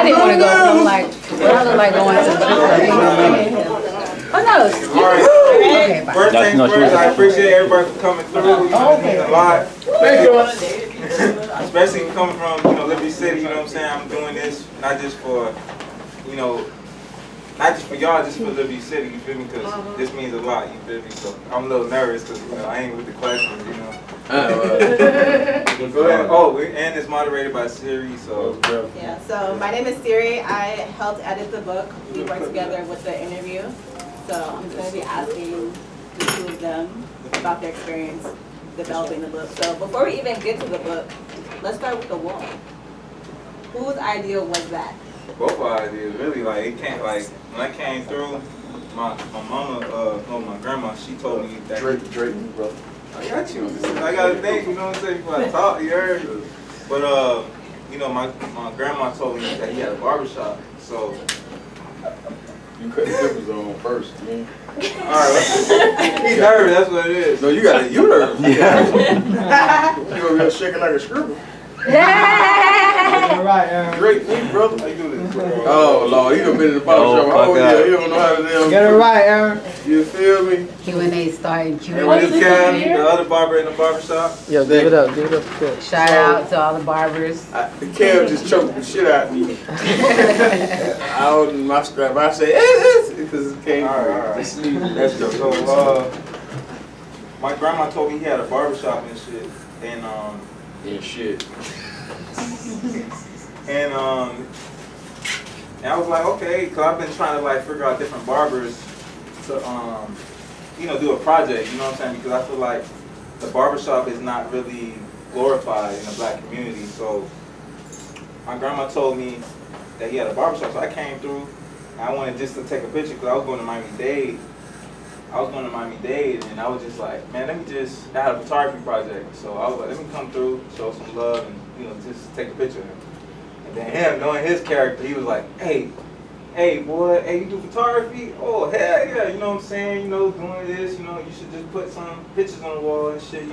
didn't want to go. So I'm like, well, I look like going to the club. Oh no. All right. Okay, bye. First things first, I appreciate everybody for coming through. You know, it means a lot. Thank you. Especially coming from, Liberty City, you know what I'm saying? I'm doing this not just for, not just for y'all, just for Liberty City, you feel me? Because this means a lot, you feel me? So I'm a little nervous because, I ain't with the questions, Go ahead. Oh, and it's moderated by Siri, so. Yeah, so my name is Siri. I helped edit the book. We worked together with the interview. So I'm just going to be asking the two of them about their experience developing the book. So before we even get to the book, let's start with the wall. Whose idea was that? Both our ideas, really. Like, it can't, like, when I came through, my mama, my grandma, she told me that. Drake, brother. I got you. I got to think, you know what I'm saying, before I talk, you heard? But, my grandma told me that he had a barbershop, so. You cut the clippers on first, man. Alright, he's nervous, that's what it is. No, you nervous. Yeah. You over here shaking like a scribble. All right, Aaron. Great me, brother. How you do this? Oh, Lord, he done been in the barbershop all year. He don't know how to damn. Get it right, Aaron. You feel me? Q&A starting. And with this guy, the other barber in the barbershop. Yo, give it up. Give it up. Shout out to all the barbers. The Kev just choked the shit out of me. I opened my strap. I say, because it came. All right. That's dope. So, my grandma told me he had a barbershop and shit. And, Yeah, shit. and I was like, okay, because I've been trying to, like, figure out different barbers to, do a project, you know what I'm saying? Because I feel like the barbershop is not really glorified in the black community. So my grandma told me that he had a barbershop, so I came through. And I wanted just to take a picture because I was going to Miami-Dade. And I was just like, man, I had a photography project. So I was like, let me come through, show some love, and, just take a picture of him. And then him, knowing his character, he was like, hey, boy, you do photography? Oh, hell yeah, you know what I'm saying? Doing this, you should just put some pictures on the wall and shit,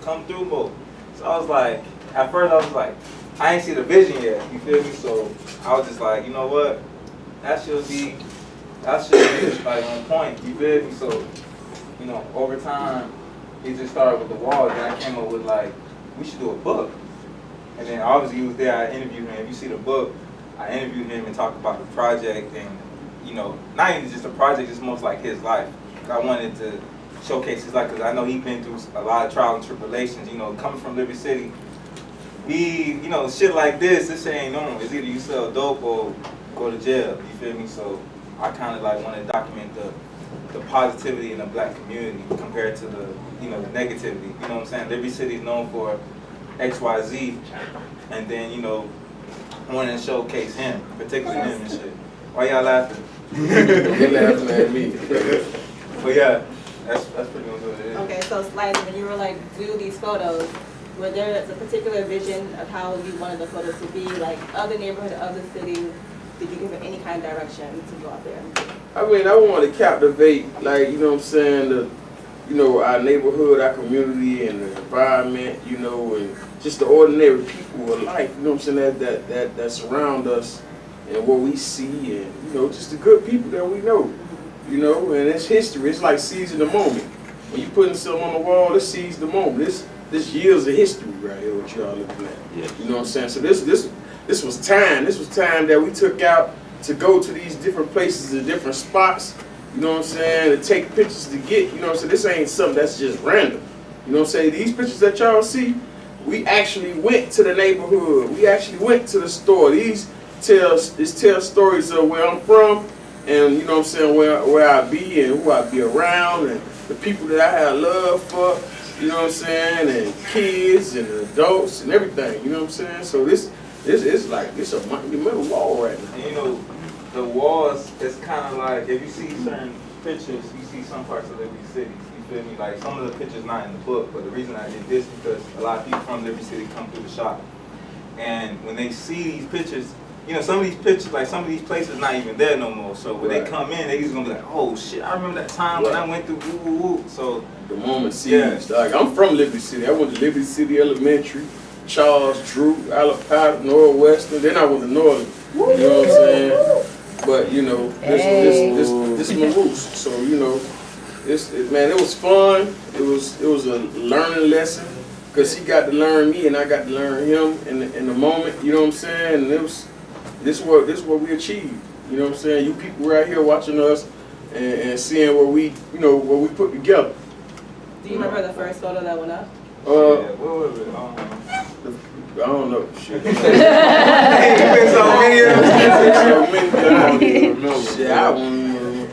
come through, both. So I was like, at first I was like, I ain't see the vision yet, you feel me? So I was just like, you know what? That should be like on point, you feel me? So, over time, he just started with the walls, and I came up with like, we should do a book. And then obviously he was there, I interviewed him. If you see the book, I interviewed him and talked about the project and, not even just the project, it's most like his life. I wanted to showcase his life because I know he's been through a lot of trials and tribulations, coming from Liberty City. We, shit like this ain't normal. It's either you sell dope or go to jail, you feel me? So I kind of like want to document the positivity in the black community compared to the, the negativity. You know what I'm saying? Liberty City is known for XYZ, and then, wanting to showcase him, particularly him and shit. Why y'all laughing? You're laughing at me. But yeah, that's pretty much what it is. Okay, so Slides, when you were like, do these photos, were there a particular vision of how you wanted the photos to be, like of the neighborhood, of the city? Did you give it any kind of direction to go out there? I mean, I want to captivate, like, you know what I'm saying, our neighborhood, our community, and the environment, and just the ordinary people of life, you know what I'm saying, that surround us and what we see, and, just the good people that we know, and it's history. It's like seizing the moment. When you putting something on the wall, it seize the moment. This years of history right here, what y'all looking at. Yeah. You know what I'm saying? So this was time. This was time that we took out to go to these different places and different spots, you know what I'm saying, to take pictures to get, you know what I'm saying, this ain't something that's just random. You know what I'm saying? These pictures that y'all see, we actually went to the neighborhood. We actually went to the store. These tell stories of where I'm from and, you know what I'm saying, where I be and who I be around and the people that I have love for, you know what I'm saying, and kids and adults and everything, you know what I'm saying? So this is like, it's a monumental wall right now. And the walls, it's kind of like, if you see certain pictures, you see some parts of Liberty City, you feel me? Like, some of the pictures not in the book, but the reason I did this is because a lot of people from Liberty City come through the shop. And when they see these pictures, some of these pictures, like some of these places not even there no more. So when they come in, they just gonna be like, oh shit, I remember that time when I went through woo. So the moment seized. Like, I'm from Liberty City. I went to Liberty City Elementary, Charles, Drew, Alapata, Northwestern. Then I went to Northern. You know what I'm saying? But you know, this is my roots. So you know, man, it was fun. It was a learning lesson because he got to learn me and I got to learn him in the moment. You know what I'm saying? And this is what we achieved. You know what I'm saying? You people right here watching us and seeing what we put together. Do you remember the first photo that went up? What was it? I don't know. Shit. Hey, you been so many of them. Shit, I don't remember.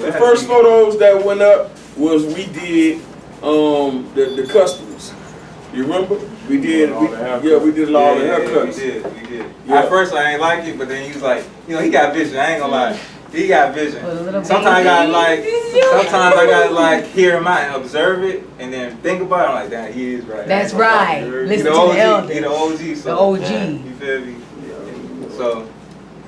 The first photos that went up was we did the customers. You remember? We did all the haircuts. We did. Yeah. At first I ain't like it, but then he was like, you know, he got vision. I ain't gonna lie. He got vision. Sometimes I gotta like hear him out and observe it and then think about it. I'm like, damn, he is right. That's right. Listen to the elders. He the OG. So, the OG. You feel me? So.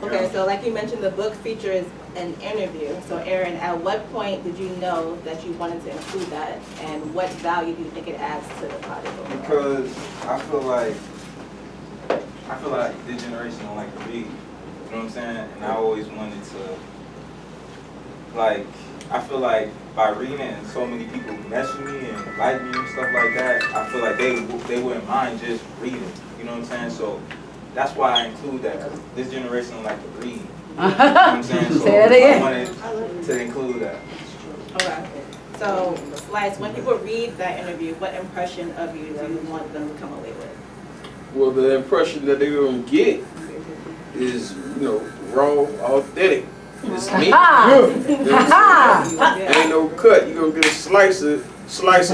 Okay, so like you mentioned, the book features an interview. So Aaron, at what point did you know that you wanted to include that, and what value do you think it adds to the project? Because I feel like this generation don't like to read. You know what I'm saying? And I always wanted to, like, I feel like by reading and so many people mess with me and like me and stuff like that, I feel like they wouldn't mind just reading. You know what I'm saying? So that's why I include that, because this generation don't like to read. You know what I'm saying? So I wanted to include that. Okay. So, Slice, when people read that interview, what impression of you do you want them to come away with? Well, the impression that they're gonna get is, you know, raw, authentic. It's me. Ain't no cut. You're gonna get a slice of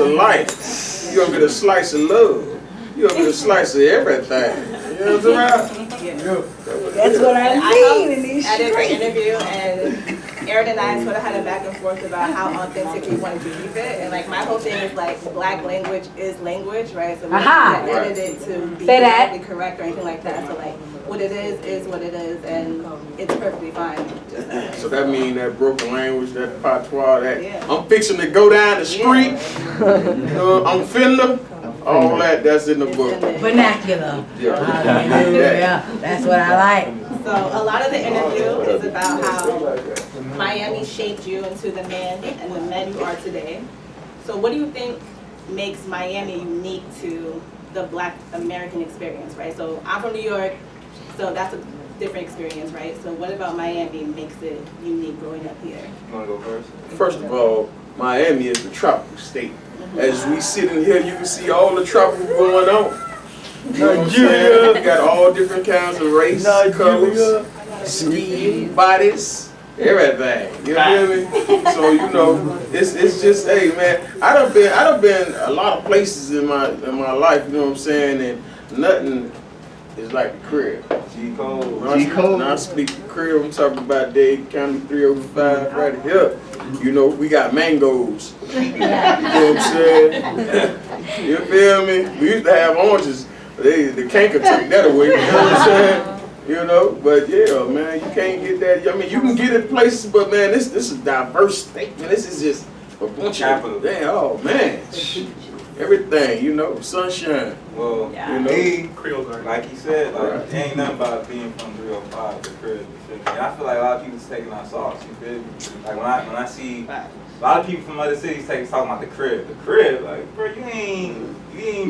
life. You're gonna get a slice of love. You're gonna get a slice of everything. You know what I'm saying? That's what I mean in these I did the streets. interview, and Aaron and I sort of had a back and forth about how authentic we wanted to keep it. And like my whole thing is like black language is language, right? So we don't have to edit it to be exactly correct or anything like that. So like what it is what it is, and it's perfectly fine. So that means that broken language, that patois, that I'm fixing to go down the street, I'm finna, all that's in the book. Vernacular. Yeah. That's what I like. So a lot of the interview is about how Miami shaped you into the man and the men you are today. So what do you think makes Miami unique to the Black American experience, right? So I'm from New York, so that's a different experience, right? So what about Miami makes it unique growing up here? You want to go first? First of all, Miami is the tropical state. As we sit in here, you can see all the tropical going on. You know what I'm saying? We got all different kinds of race, colors, skin, bodies, everything. You feel me? So you know, it's just, hey man, I done been a lot of places in my life. You know what I'm saying? And nothing is like the crib. G-Code. Now I speak the crib. I'm talking about Dade County 305 right here. You know, we got mangoes. You know what I'm saying? You feel me? We used to have oranges. The canker took that away. You know what I'm saying? You know, but yeah, man, you can't get that. I mean, you can get it places, but man, this is a diverse state. Man, this is just a bunch of damn. Oh man, everything. You know, sunshine. Well, you know, like he said, like it ain't nothing about being from 305 to crib. You feel me? And I feel like a lot of people's taking our sauce. You feel me? Like when I see a lot of people from other cities talking about the crib. The crib, like, bro, you ain't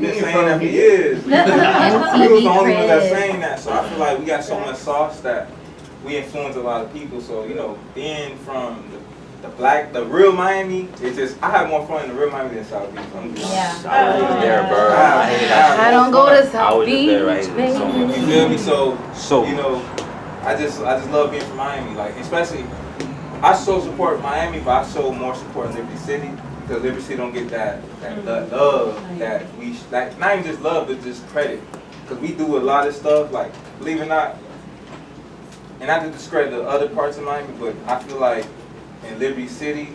been saying that for years. You was the only one that's saying that. So I feel like we got so much sauce that we influence a lot of people. So, you know, being from the real Miami, it's just, I have more fun in the real Miami than South Beach. Yeah. I was just there, bro. I don't go to South Beach. I was just there, right? You feel me? So you know, I just love being from Miami. Like, especially, I so support Miami, but I so more support Liberty City, because Liberty City don't get that love that we, like, not even just love, but just credit. Because we do a lot of stuff, like, believe it or not, and not to discredit the other parts of Miami, but I feel like in Liberty City,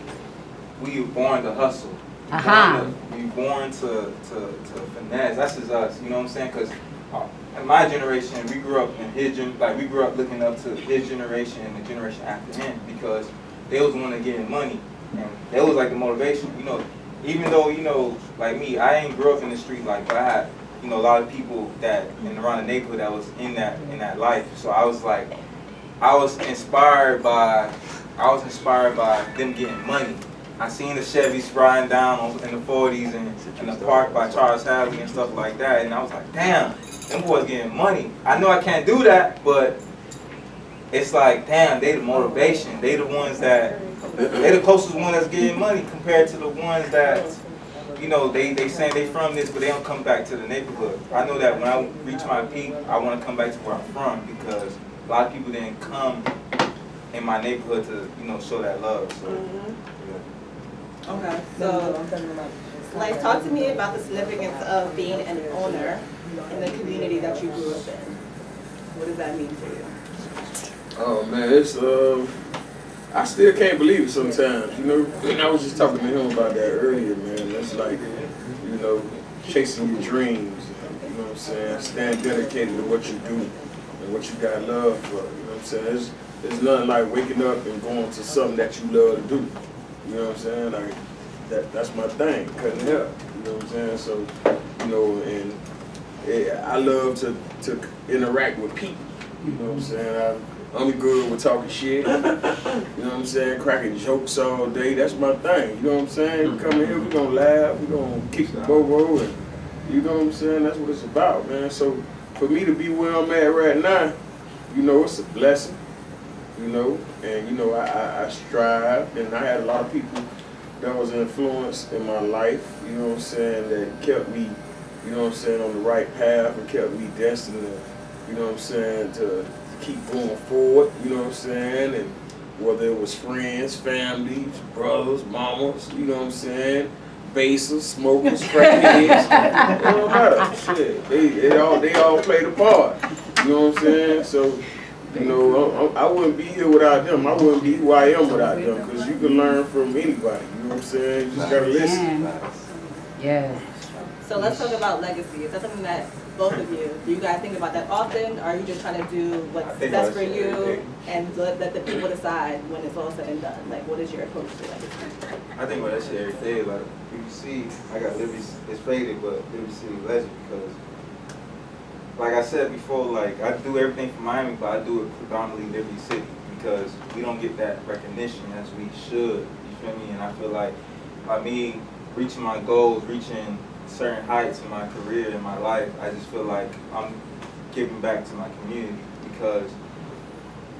we were born to hustle. We were born to finesse. That's just us, you know what I'm saying? Because in my generation, we grew up in we grew up looking up to his generation and the generation after him, because they was the one that getting money, and that was like the motivation. You know, even though, you know, like me, I ain't grew up in the street, like, but I had you know, a lot of people that in around the neighborhood that was in that life. So I was like, I was inspired by them getting money. I seen the Chevys riding down in the 40s and in the park by Charles Hadley and stuff like that, and I was like, damn, them boys getting money. I know I can't do that, but it's like, damn, they the motivation. They the ones that, they the closest one that's getting money compared to the ones that, you know, they saying they from this, but they don't come back to the neighborhood. I know that when I reach my peak, I want to come back to where I'm from because a lot of people didn't come in my neighborhood to, you know, show that love. So, yeah. Okay, so like talk to me about the significance of being an owner in the community that you grew up in. What does that mean for you? Oh man, it's I still can't believe it sometimes. You know, and I was just talking to him about that earlier, man. That's like, you know, chasing your dreams. You know what I'm saying? Stand dedicated to what you do and what you got love for. You know what I'm saying? There's nothing like waking up and going to something that you love to do. You know what I'm saying? Like that's my thing, cutting hair. You know what I'm saying? So, you know, and I love to interact with people. You know what I'm saying? I'm good with talking shit. You know what I'm saying? Cracking jokes all day. That's my thing. You know what I'm saying? Come in here, we gonna laugh, we gonna kick the bobo, and you know what I'm saying? That's what it's about, man. So for me to be where I'm at right now, you know, it's a blessing. You know, and you know, I strive, and I had a lot of people that was influenced in my life, you know what I'm saying, that kept me, you know what I'm saying, on the right path and kept me destined to, you know what I'm saying, to keep going forward, you know what I'm saying, and whether it was friends, families, brothers, mamas, you know what I'm saying, basers, smokers, crackheads, it don't matter, shit, they all played a part, you know what I'm saying, so, you know, I wouldn't be here without them. I wouldn't be who I am without them. Because you can learn from anybody. You know what I'm saying? You just got to listen. Yeah. So let's talk about legacy. Is that something that both of you, do you guys think about that often? Or are you just trying to do what's best for you and let the people decide when it's all said and done? Like, what is your approach to legacy? I think about that shit every day. Like, you see, I got Liberty, it's faded, but Liberty City legend because, like I said before, like I do everything for Miami, but I do it predominantly Liberty City because we don't get that recognition as we should. You feel me? And I feel like by me reaching my goals, reaching certain heights in my career, in my life, I just feel like I'm giving back to my community because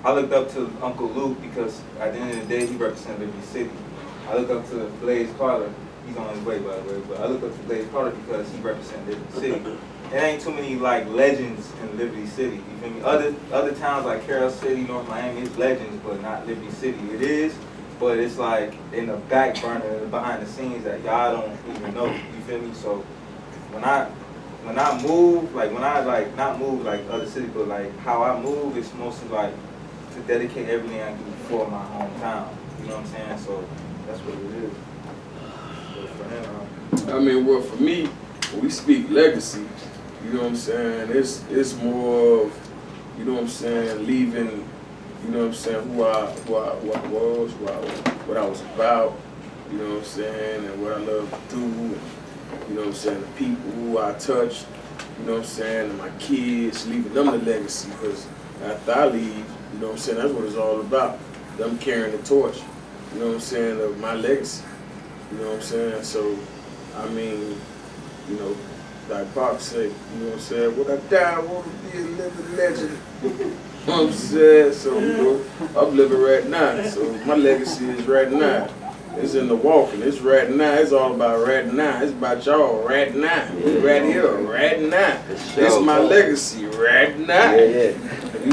I looked up to Uncle Luke because at the end of the day, he represents Liberty City. I look up to Blaze Carter. He's on his way, by the way, but I look up to Blaze Carter because he represents Liberty City. There ain't too many like legends in Liberty City. You feel me? Other towns like Carroll City, North Miami, it's legends, but not Liberty City. It is, but it's like in the back burner, behind the scenes that y'all don't even know. You feel me? So when I move, like when I like not move like other cities, but like how I move, it's mostly like to dedicate everything I do for my hometown. You know what I'm saying? So that's what it is. But for him, I mean, well, for me, when we speak legacy, you know what I'm saying, it's more of, you know what I'm saying, leaving, you know what I'm saying, who I was, what I was about, you know what I'm saying, and what I love to do, and, you know what I'm saying, the people who I touched, you know what I'm saying, and my kids, leaving them the legacy, because after I leave, you know what I'm saying, that's what it's all about, them carrying the torch, you know what I'm saying, of my legacy, you know what I'm saying, so, I mean, you know, like Pop said, you know what I'm saying, when I die, I want to be a living legend. You know what I'm saying? So, you know, I'm living right now. So my legacy is right now. It's in the walking. It's right now. It's all about right now. It's about y'all right now. Right here, right now. It's my legacy right now.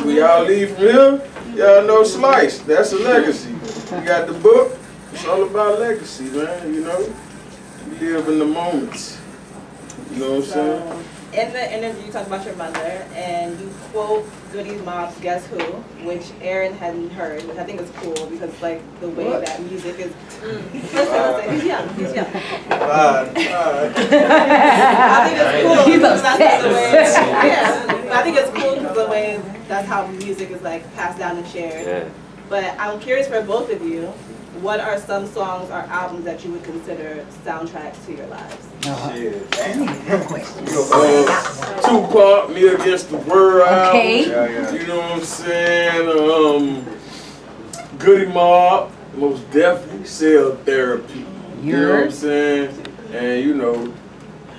We all leave from here, y'all know Slice. That's a legacy. You got the book. It's all about legacy, man, you know. We live in the moments. You know what I'm saying? In the interview, you talk about your mother, and you quote Goody Mob's Guess Who, which Aaron hadn't heard, which I think is cool because, like, the way that music is. Listen, he's young. I think it's cool. He's because that's the way, upset. yeah, I think it's cool because the way that's how music is, like, passed down and shared. Yeah. But I'm curious for both of you, what are some songs or albums that you would consider soundtracks to your lives? Shit, damn. Real quick. Tupac, Me Against the World. Okay. Yeah. You know what I'm saying? Goody Mob, most definitely. Cell Therapy. You know what I'm saying? And you know,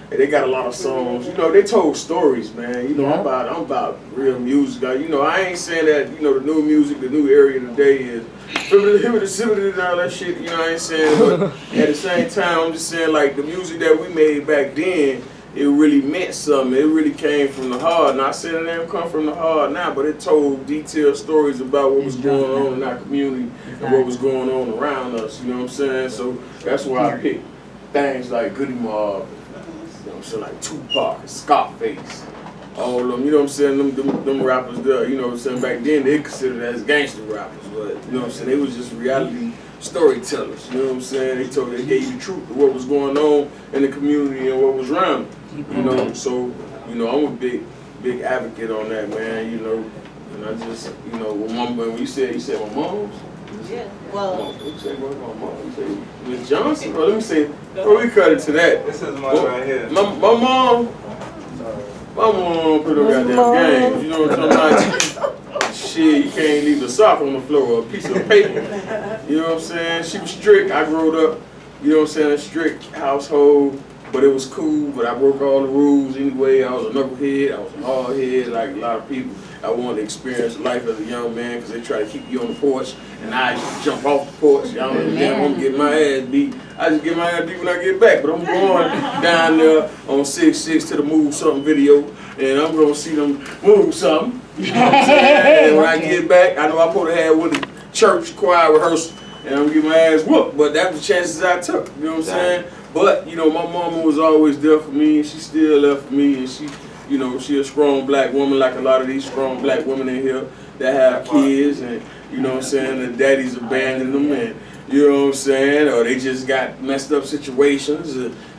they got a lot of songs. You know, they told stories, man. You know, Yeah. I'm about real music. You know, I ain't saying that, you know, the new music, the new area today is and all that shit. You know, I ain't saying, but at the same time, I'm just saying, like, the music that we made back then, it really meant something. It really came from the heart. Not saying it didn't come from the heart now, but it told detailed stories about what was going on in our community and what was going on around us. You know what I'm saying? So that's why I picked things like Goody Mob, you know what I'm saying, like Tupac and Scarface. All of them, you know what I'm saying, them rappers there, you know what I'm saying, back then they considered as gangster rappers, but you know what I'm saying, they was just reality storytellers, you know what I'm saying, they gave you the truth of what was going on in the community and what was around them, you know, so, you know, I'm a big advocate on that, man, you know, and I just, you know, when you said my mom's? Yeah. Well, You said my mom, you said Miss Johnson? Or let me say, before we cut it to that. This is mine right here. My mom put up goddamn games, you know what I'm talking about? Shit, you can't leave a sock on the floor or a piece of paper. You know what I'm saying? She was strict. I grew up, you know what I'm saying, a strict household, but it was cool, but I broke all the rules anyway. I was a knucklehead, I was a hard head, like a lot of people. I wanted to experience life as a young man because they try to keep you on the porch, and I just jump off the porch. Y'all know damn, I'm getting my ass beat. I just get my ass beat when I get back, but I'm going down there on 6-6 to the Move Something video, and I'm going to see them move something. You know what I'm saying? And when I get back, I know I'm supposed to have with the church choir rehearsal, and I'm going to get my ass whooped, but that's the chances I took, you know what I'm saying? But, you know, my mama was always there for me, and she still there for me, and she, you know, she a strong black woman like a lot of these strong black women in here that have kids, and, you know what I'm saying, the daddies abandoned them, and, you know what I'm saying, or they just got messed up situations,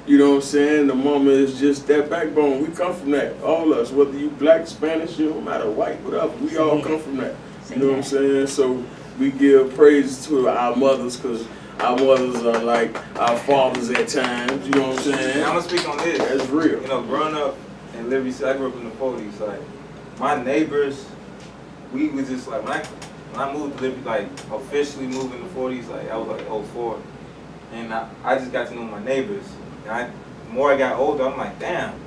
you know what I'm saying, the mama is just that backbone. We come from that, all of us, whether you black, Spanish, you don't matter, white, whatever, we all come from that, you know what I'm saying, so we give praise to our mothers, because our mothers are like our fathers at times, you know what I'm saying? I'm gonna speak on this. That's real. You know, growing up in Liberty City, I grew up in the 40s. Like, my neighbors, we was just like, when I moved to Liberty, like, officially moved in the 40s, like, I was like 04. And I just got to know my neighbors. And the more I got older, I'm like, damn,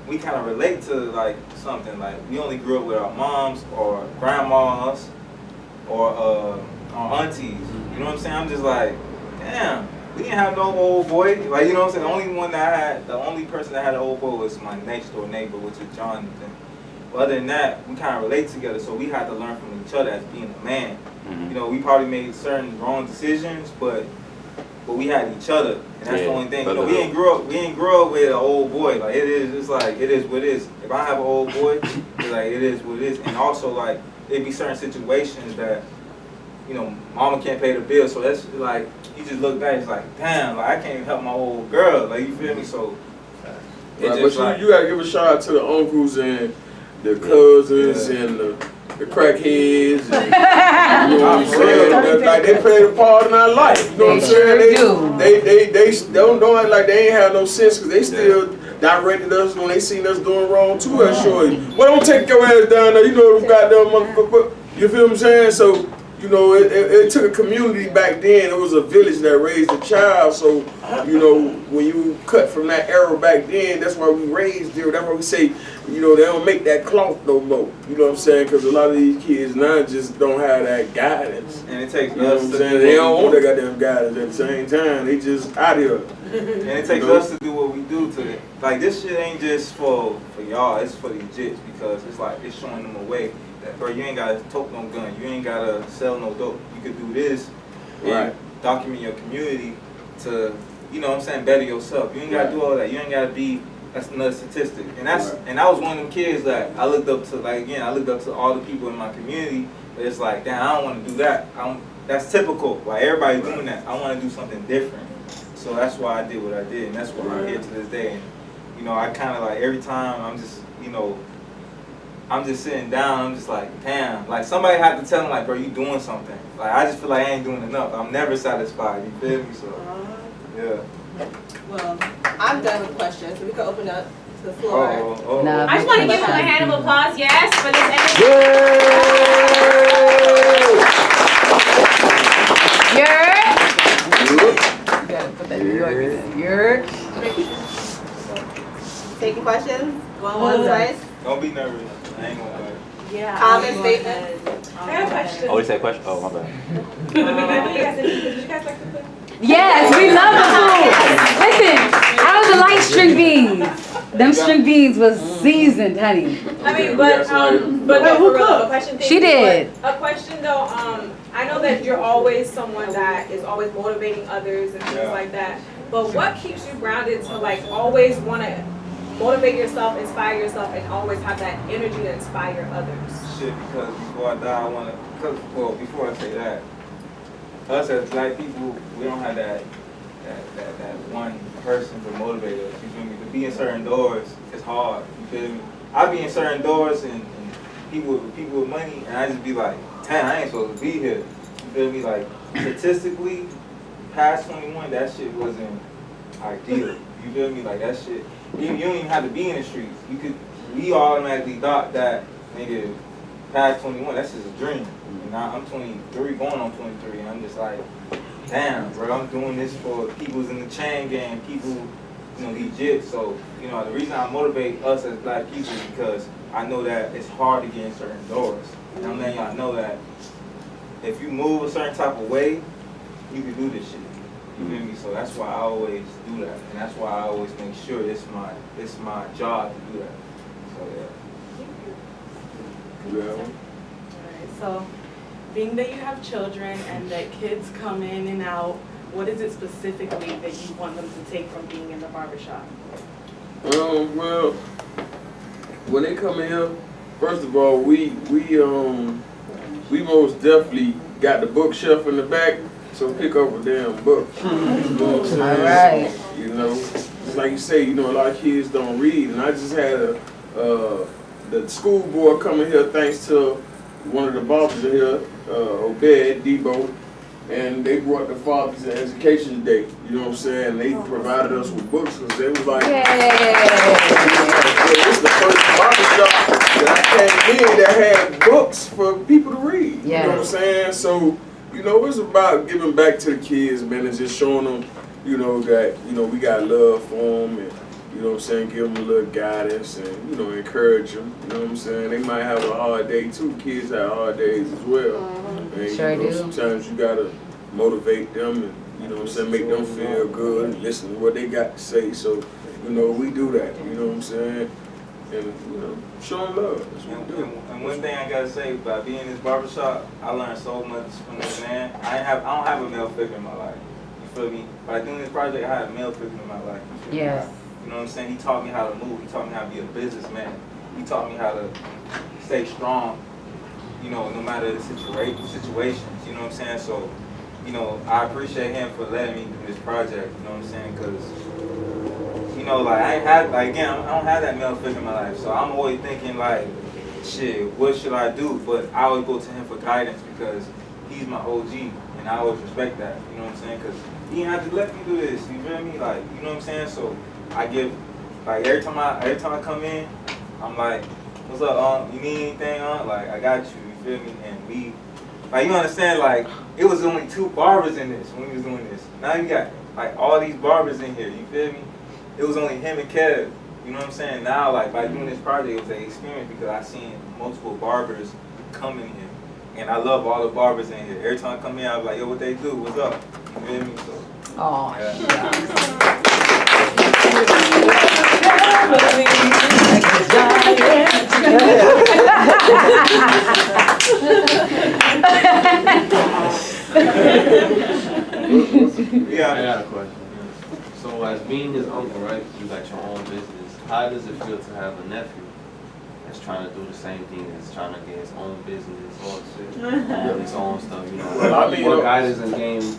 we kind of relate to, like, something. Like, we only grew up with our moms or grandmas or our aunties. You know what I'm saying? I'm just like, damn, we didn't have no old boy. Like, you know what I'm saying? The only person that had an old boy was my next door neighbor, which is Jonathan. But other than that, we kind of relate together, so we had to learn from each other as being a man. You know, we probably made certain wrong decisions, but we had each other, and that's the only thing. You know, we ain't grew up with an old boy. Like, it is what it is. If I have an old boy, it's like, it is what it is. And also, like, it'd be certain situations that, you know, mama can't pay the bill, so that's like, you just look back, it's like, damn, like, I can't even help my old girl, like, you feel me? So, Right, but like, you gotta give a shout out to the uncles and the cousins and the crackheads, and, you know what I'm saying? Like, they played a part in our life, you know what I'm saying? They don't act like they ain't have no sense, because they still directed us when they seen us doing wrong to us, shorty. Well, don't take your ass down there, you know them goddamn motherfucker, you feel what I'm saying? So, you know, it took a community back then. It was a village that raised a child. So, you know, when you cut from that era back then, that's why we raised there. That's why we say, you know, they don't make that cloth no more. You know what I'm saying? Because a lot of these kids now just don't have that guidance. and it takes You know what I'm saying? They don't want that goddamn guidance at the same time. They just out here. And it takes us to do what we do to it. Like, this shit ain't just for y'all, it's for the jits, because it's like, it's showing them a way. Bro, you ain't gotta tote no gun. You ain't gotta sell no dope. You could do this and document your community to, you know what I'm saying, better yourself. You ain't gotta do all that. You ain't gotta be, that's another statistic. And and I was one of them kids that I looked up to, like, again, I looked up to all the people in my community, but it's like, damn, I don't wanna do that. That's typical. Like, everybody's doing that. I wanna do something different. So that's why I did what I did, and that's why I'm here to this day. And, you know, I kinda like, every time I'm just, you know, I'm just sitting down. I'm just like, damn. Like somebody had to tell him, like, bro, you doing something. Like I just feel like I ain't doing enough. I'm never satisfied. You feel me? So yeah. Well, I'm done with questions, so we can open up to the floor. Nah, I just want to give him a hand of applause, yes, for this energy. You gotta put that New York in there. Taking questions? Going once, twice? Don't be nervous. I ain't gonna lie. Yeah. Comment, statement? I have a question. Oh, you said question? Oh, my bad. Did you guys like the food? Yes, we love the food. Listen, I was the light string beans. Them string beans was seasoned, honey. I mean, but no, for real, a question. She did. A question though, I know that you're always someone that is always motivating others and things like that. But what keeps you grounded to like always want to motivate yourself, inspire yourself, and always have that energy to inspire others? Shit, because before I die, I wanna. Well, before I say that, us as black people, we don't have that one person to motivate us. You feel me? To be in certain doors, it's hard. You feel me? I be in certain doors and people with money, and I just be like, damn, I ain't supposed to be here. You feel me? Like statistically, past 21, that shit wasn't ideal. You feel me? Like that shit. You don't even have to be in the streets. We automatically thought that nigga past 21, that's just a dream. And now I'm 23, going on 23, and I'm just like, damn, bro, I'm doing this for people's in the chain gang, people, legit. So, the reason I motivate us as black people is because I know that it's hard to get in certain doors. And I'm letting y'all know that if you move a certain type of way, you can do this shit. You feel me? So that's why I always do that, and that's why I always make sure it's my job to do that. So yeah. Alright, so being that you have children and that kids come in and out, what is it specifically that you want them to take from being in the barbershop? Well, when they come in here, first of all, we most definitely got the bookshelf in the back. So pick up a damn book. You know what I'm saying? Alright. Just like you say, a lot of kids don't read. And I just had the school board coming here thanks to one of the barbers in here, Obed, Debo, and they brought the Fathers in Education Day. You know what I'm saying? And they provided us with books because they was like, this is the first barbershop that I came in that had books for people to read. You know what I'm saying? So, it's about giving back to the kids, man, and just showing them, that, we got love for them, and, give them a little guidance and, encourage them. You know what I'm saying? They might have a hard day too. Kids have hard days as well. And, Sure do. Sometimes you gotta motivate them and, make them feel good and listen to what they got to say. So, we do that. You know what I'm saying? And, show them love. That's what we do. And one thing I gotta say about being in this barbershop, I learned so much from this man. I don't have a male figure in my life. You feel me? By doing this project, I had a male figure in my life. You feel me? Yes. You know what I'm saying? He taught me how to move. He taught me how to be a businessman. He taught me how to stay strong, no matter the situations. You know what I'm saying? So, I appreciate him for letting me do this project. You know what I'm saying? Because, I don't have that male figure in my life. So I'm always thinking like, shit, what should I do? But I always go to him for guidance because he's my OG, and I always respect that. You know what I'm saying? Because he didn't have to let me do this. You feel me? Like, you know what I'm saying? So I give, like, every time I come in, I'm like, what's up, you need anything, Like, I got you. You feel me? And we, like, you understand? Like, it was only 2 barbers in this when we was doing this. Now you got like all these barbers in here. You feel me? It was only him and Kev. You know what I'm saying? Now, like, by doing this project, it was an experience because I seen multiple barbers come in here. And I love all the barbers in here. Every time I come in, I was like, yo, what they do? What's up? You feel me? So, Oh, yeah. I got a question. So as being his uncle, right, you got your own business. How does it feel to have a nephew that's trying to do the same thing, that's trying to get his own business, all shit, his own stuff, Well, I mean, what guidance and game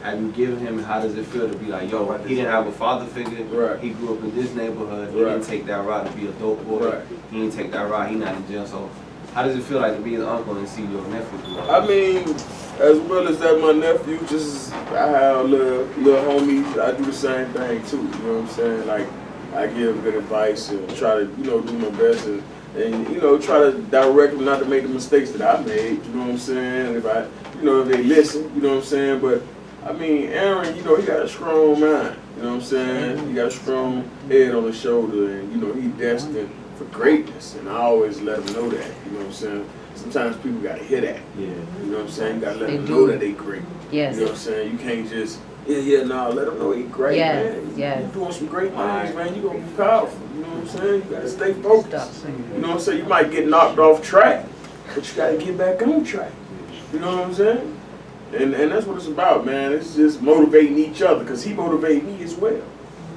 Have you given him, how does it feel to be like, yo, he didn't have a father figure, Right. he grew up in this neighborhood, he Right. didn't take that route to be a dope boy, Right. he didn't take that route, he not in jail, so how does it feel like to be his uncle and see your nephew do that? I mean, as well as that, my nephew, just, I have little homies, I do the same thing too, you know what I'm saying? Like, I give good advice and try to, you know, do my best and you know, try to direct them not to make the mistakes that I made, you know what I'm saying? If they listen, you know what I'm saying? But, I mean, Aaron, you know, he got a strong mind, you know what I'm saying? He got a strong head on his shoulder and, you know, he destined for greatness. And I always let him know that, you know what I'm saying? Sometimes people gotta hear that. Yeah. You know what I'm saying? You gotta let They them do. know that they great. Yes. You know what I'm saying? You can't just, let them know he great, Yes, man. yes. You doing some great things, man. You gonna be powerful. You know what I'm saying? You gotta stay focused. You know what I'm saying? You might get knocked off track, but you gotta get back on track. You know what I'm saying? And that's what it's about, man. It's just motivating each other, because he motivated me as well.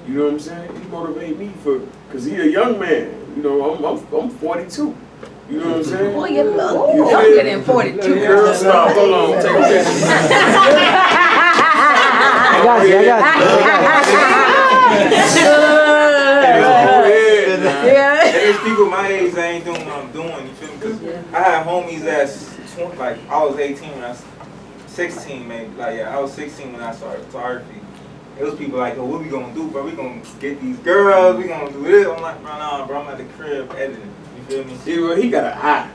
You know what I'm saying? He motivated me because he a young man. You know, I'm 42. You know what I'm saying? Boy, you look You younger feel than me? 42. Girl, stop. Hold on. Take a picture. I got you. Yeah. And there's people my age that ain't doing what I'm doing, you feel me? Because I had homies that's 20, like, I was 18 when I was 16, maybe. Like, yeah, I was 16 when I started photography. It was people like, oh, what we gonna do, bro? We gonna get these girls, we gonna do this. I'm like, nah, bro, I'm at the crib editing. You feel me? See, well, he got an eye.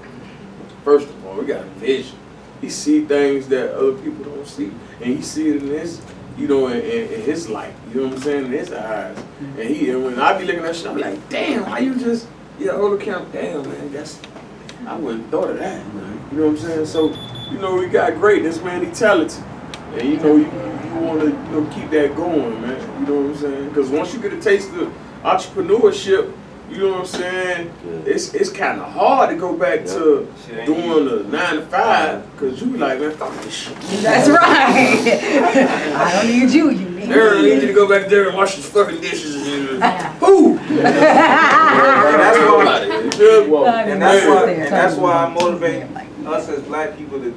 First of all, he got a vision. He see things that other people don't see. And he see it in his, you know, in his light. You know what I'm saying? In his eyes. And when I be looking at shit, I'm like, damn, why you just, hold the camera. Damn, man, I wouldn't have thought of that. You know what I'm saying? So, you know, we got greatness, man. He talented. And, you know, you want to, keep that going, man. You know what I'm saying? Because once you get a taste of entrepreneurship, you know what I'm saying? It's kind of hard to go back to doing the 9 to 5, because you be like, man, fuck this shit. That's right. I don't need you. You need Aaron, I me. need you to go back there and wash these fucking dishes. Who? And that's why I motivate us as black people to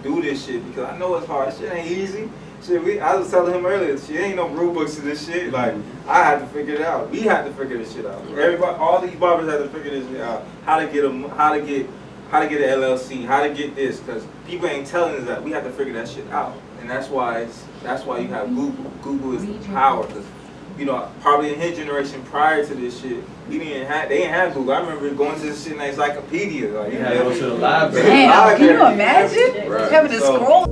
do this shit, because I know it's hard. Shit ain't easy. Shit, I was telling him earlier, shit ain't no rule books to this shit. Like, I had to figure it out. We had to figure this shit out. Everybody, all these barbers had to figure this shit out. How to get an LLC, how to get this, because people ain't telling us that. We have to figure that shit out. And that's why you have Google. Google is the power. Cause, you know, probably in his generation prior to this shit, they didn't have Google. I remember going to this shit in the encyclopedia. Like, You had to go to the library. Damn, can you imagine? Right. Having to scroll.